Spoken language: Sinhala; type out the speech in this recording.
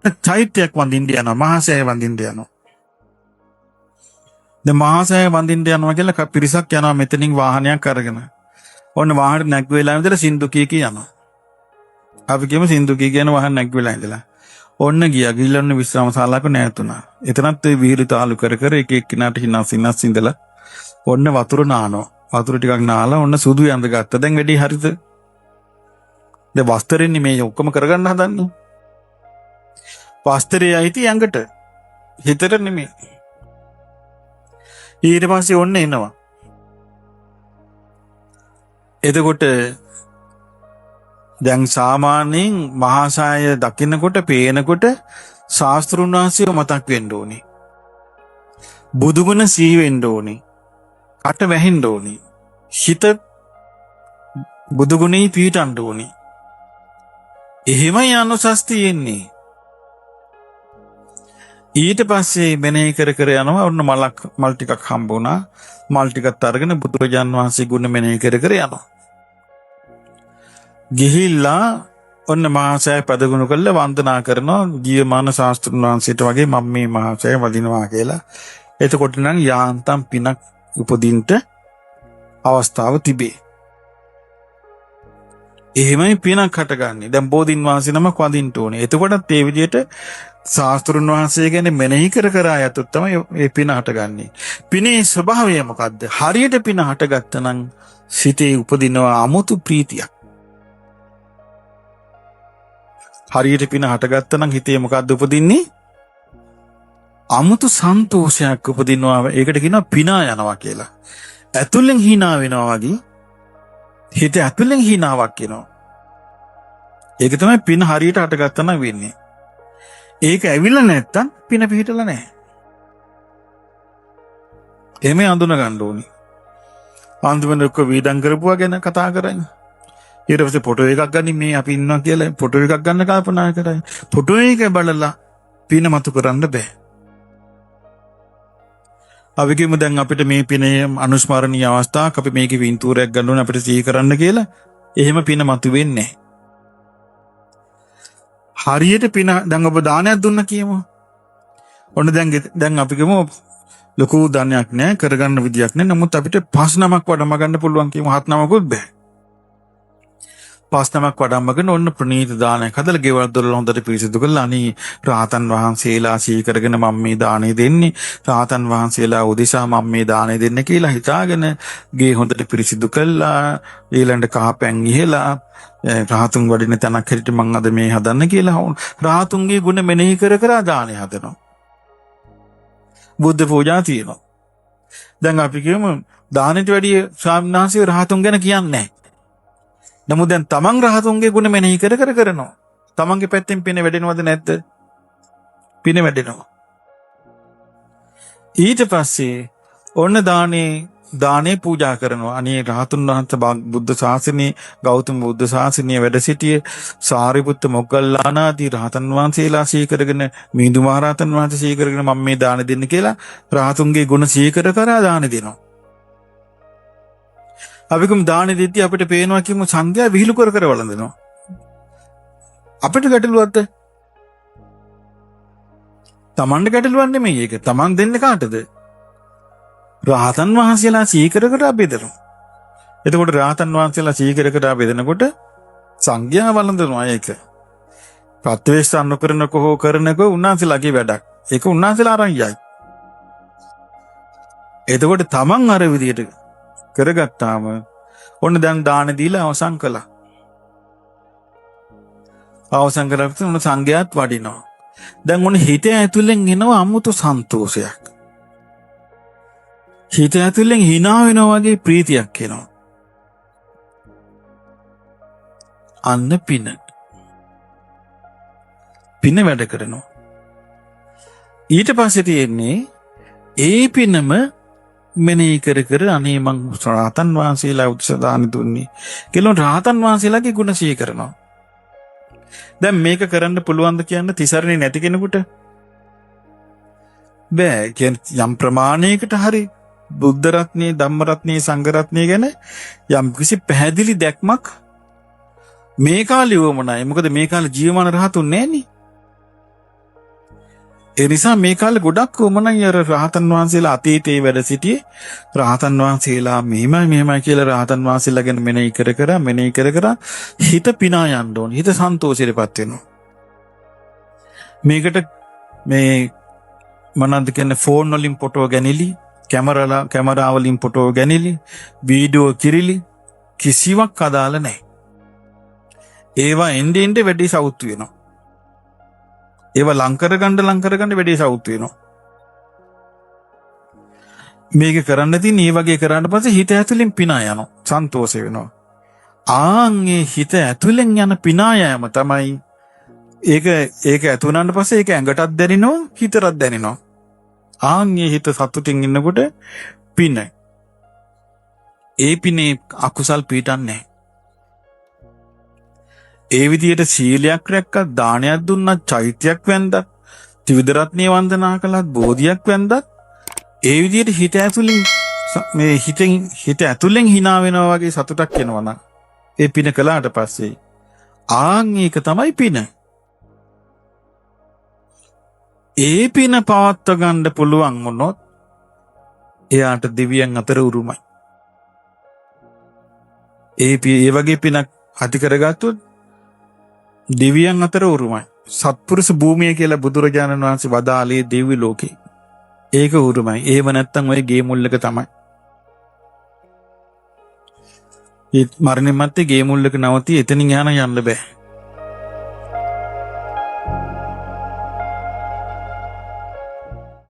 චෛත්‍යයක් වඳින්න යනවා, මහසෑය වඳින්න යනවා. දැන් මහසෑය වඳින්න යනවා කියලා පිරිසක් යනවා මෙතනින් වාහනයක් අරගෙන. ඔන්න වාහනේ නැග්ග වෙලාවෙ ඉඳලා සින්දු කී යනවා. අපි කියමු සින්දු කියන වාහන නැග්ග වෙලා ඉඳලා. ඔන්න ගිහිල්ලා ඔන්න විශ්‍රාම ශාලාවක නැතුණා. එතනත් ඒ විහිළු තාලු කර එක එක්කිනාට හිනස් ඉඳලා ඔන්න වතුර නානවා. වතුර ටිකක් නාලා ඔන්න සුදු යඳ ගත්තා. දැන් වැඩි හරිද? දැන් වස්ත්‍රෙන්නේ මේ ඔක්කොම කරගන්න හදන්නේ. වස්ත්‍රයේ අයිති ඇඟට, හිතට නෙමෙයි. ඊට පස්සේ ඔන්න එනවා. එතකොට දැන් සාමාන්‍යයෙන් මහාසාය දකින්නකොට පේනකොට ශාස්ත්‍රුන් වහන්සේව මතක් වෙන්න ඕනේ. බුදුගුණ සිහි වෙන්න ඕනේ. කට වැහෙන්න ඕනේ. හිත බුදුගුණේ පිහිටන්න ඕනේ. එහෙමයි අනුසස් තියෙන්නේ. ඊට පස්සේ මෙනෙහි කර යනවා. ඔන්න මල් ටිකක් හම්බ වුණා. මල් ටිකත් අරගෙන බුදුරජාන් වහන්සේ ගුණ මෙනෙහි කර යනවා. ගිහිල්ලා ඔන්න මහාසෑය පදගුණ කරලා වන්දනා කරනවා. ජීවමාන ශාස්ත්‍රුන් වහන්සේට වගේ මම මේ මහාසෑය වදිනවා කියලා. එතකොට නම් යාන්තම් පිනක් උපදින්නට අවස්ථාව තිබේ. එහෙමයි පිනක් හටගන්නේ. දැන් බෝධින් වහන්සේ නමක් වදින්න ඕනේ. එතකොටත් ඒ විදිහට ශාස්ත්‍රුන් වහන්සේ ගැන මෙනෙහි කර යතොත් තමයි මේ පින හටගන්නේ. පිනේ ස්වභාවය මොකද්ද? හරියට පින හටගත්තා නම් සිතේ උපදිනවා අමුතු ප්‍රීතියක්. හරියට පින හටගත්තා නම් හිතේ මොකද්ද උපදින්නේ? අමුතු සන්තෝෂයක් උපදිනවා. ඒකට කියනවා පිනා යනවා කියලා. ඇතුලෙන් hina වෙනවා වගේ හිත ඇතුලෙන් hinaවක් එනවා. ඒක තමයි පින හරියට හටගත්තා නම් වෙන්නේ. ඒක ඇවිල්ලා නැත්තම් පින පිහිටලා නැහැ. එමේ අඳුන ගන්න ඕනි. අන්තිමට ඔක්කො වීඩම් කරපුවා ගැන කතා කරන්නේ. ඊට පස්සේ ෆොටෝ එකක් ගන්න මේ අපි ඉන්නවා කියලා ෆොටෝ එකක් ගන්න කල්පනා කරන්නේ. ෆොටෝ එක බලලා පින මතු කරන්න බෑ. අපි කියමු දැන් අපිට මේ පිනේ අනුස්මරණීය අවස්ථාවක් අපි මේකේ පින්තූරයක් ගන්න ඕනේ අපිට සිහි කරන්න කියලා. එහෙම පින මතු වෙන්නේ නැහැ. හරියට පින දැන් ඔබ දානයක් දුන්න කියමු. ඔන්න දැන් අපි කියමු ලොකු දානයක් නෑ කරගන්න විදියක් නෑ. නමුත් අපිට 5 නමක් වඩම ගන්න පුළුවන් කියමු. 7 නමකුත් බෑ. 5 නමක් වඩම්මගෙන ඔන්න ප්‍රණීත දානයක් හදලා ගෙවල් දොරවල් හොඳට පිරිසිදු කරලා අනී රාතන් වහන්සේලා සිහි කරගෙන මම මේ දාණය දෙන්නේ. රාතන් වහන්සේලා උදෙසා මම මේ දාණය දෙන්නේ කියලා හිතාගෙන ගේ හොඳට පිරිසිදු කළා. ඊළඟ කහපැන් ඉහෙලා රාතුන් වඩින තැනක් හැටියට මං අද මේ හදන්න කියලා රාතුන්ගේ ගුණ මෙනෙහි කර දාණය හදනවා. බුද්ධ පූජා තියෙනවා. දැන් අපි කියමු දානෙට වැඩිය ස්වාමීන් වහන්සේ රාතුන් ගැන කියන්නේ නැහැ. නමුත් දැන් තමන් රහතුන්ගේ ගුණ මෙනෙහි කරනවා. තමන්ගේ පැත්තෙන් පින වැඩෙනවද නැද්ද? පින වැඩෙනවා. ඊට පස්සේ ඔන්න දානේ පූජා කරනවා. අනේ රහතුන් වහන්සේ බුද්ධ ශාසනයේ ගෞතම බුද්ධ ශාසනයේ වැඩ සිටියේ සාරිපුත්ත මොග්ගල්ලානාදී රහතන් වහන්සේලා සිහි කරගෙන මිහිඳු මහ රහතන් වහන්සේ සිහි කරගෙන මම මේ දාන දෙන්න කියලා රහතුන්ගේ ගුණ සිහි කර දාන දෙනවා. අපිකම දාන දෙද්දී අපිට පේනවා කියමු සංඝයා විහිළු කර වළඳනවා. අපිට ගැටලුවක්ද? Tamanට ගැටලුවක් නෙමෙයි ඒක. Taman දෙන්නේ කාටද? රහතන් වහන්සේලා සිහි කර බෙදනවා. එතකොට රහතන් වහන්සේලා සිහි කර බෙදනකොට සංඝයා වළඳනවා ඒක. ප්‍රත්‍යවේක්ෂ නොකරනක හෝ කරනක උන්වහන්සේලාගේ වැඩක්. ඒක උන්වහන්සේලා අරන් යයි. එතකොට Taman අර විදියට කරගත්තාම ඔන්න දැන් දාන දීලා අවසන් කළා. අවසන් කරලා උන සංඝයාත් වඩිනවා. දැන් ඔන්න හිත ඇතුලෙන් එනවා අමුතු සන්තෝෂයක්. හිත ඇතුලෙන් hina වෙනවා වගේ ප්‍රීතියක් එනවා. අන්න පින වැඩ කරනවා. ඊට පස්සේ තියෙන්නේ ඒ පිනම මෙනෙහි කර අනේ මං රහතන් වහන්සේලා උත්සදාන දුන්නේ කියලා රහතන් වහන්සේලාගේ ගුණ සිහි කරනවා. දැන් මේක කරන්න පුළුවන්ද කියන්න තිසරණේ නැති කෙනෙකුට බෑ. කියන්නේ යම් ප්‍රමාණයකට හරි බුද්ධ රත්නේ ධම්ම රත්නේ සංඝ රත්නේ ගැන යම් කිසි පැහැදිලි දැක්මක් මේ කාලේ වමනයි. මොකද මේ කාලේ ජීවමාන රහතුන් නැන්නේ. ඒ නිසා මේ කාලේ ගොඩක් උමනයි අර රහතන් වහන්සේලා අතීතේ වැඩ සිටියේ රහතන් වහන්සේලා මෙහෙමයි කියලා රහතන් වහන්සේලා ගැන මෙනෙහි කර හිත පිනා යන්න ඕන. හිත සන්තෝෂෙටපත් වෙනවා. මේකට මේ මොනවද කියන්නේ ෆෝන් වලින් ෆොටෝ ගැනීමලි කැමරා වලින් ෆොටෝ ගැනීමලි වීඩියෝ කිරිලි කිසිවක් අදාළ නැහැ. ඒවා එන්නේ වැඩි සවුත් වෙනවා. ඒවා ලං කරගන්න වැඩි සවුත් වෙනවා. මේක කරන්න තියෙන මේ වගේ කරාට පස්සේ හිත ඇතුලෙන් පිනා යනවා. සන්තෝෂ වෙනවා. ආන්ගේ හිත ඇතුලෙන් යන පිනා යෑම තමයි ඒක ඇතුණාට පස්සේ ඒක ඇඟටත් දැනෙනවා හිතටත් දැනෙනවා. ආන්ගේ හිත සතුටින් ඉන්නකොට පින. ඒ පිනේ අකුසල් පීඩන්නේ නැහැ. ඒ විදියට සීලයක් රැක්කත් දානයක් දුන්නත් චෛත්‍යයක් වැන්දත් ත්‍රිවිධ රත්නය වන්දනා කළත් බෝධියක් වැන්දත් ඒ විදියට හිත ඇතුලින් මේ හිත ඇතුලෙන් hina වෙනවා වගේ සතුටක් එනවා නම් ඒ පින කළාට පස්සේ ඒක තමයි පින. ඒ පින පවත්ව ගන්න පුළුවන් වුණොත් එයාට දෙවියන් අතර උරුමයි. ඒ වගේ පිනක් ඇති කරගත්තොත් දෙවියන් අතර උරුමයි. සත්පුරුෂ භූමිය කියලා බුදුරජාණන් වහන්සේ වදාළේ දිව්‍ය ලෝකේ. ඒක උරුමයි. ඒව නැත්තම් ඔය ගේ මුල්ලක තමයි. ඒ මරණින් මත්තේ ගේ මුල්ලක නවතී එතනින් යන්න බෑ.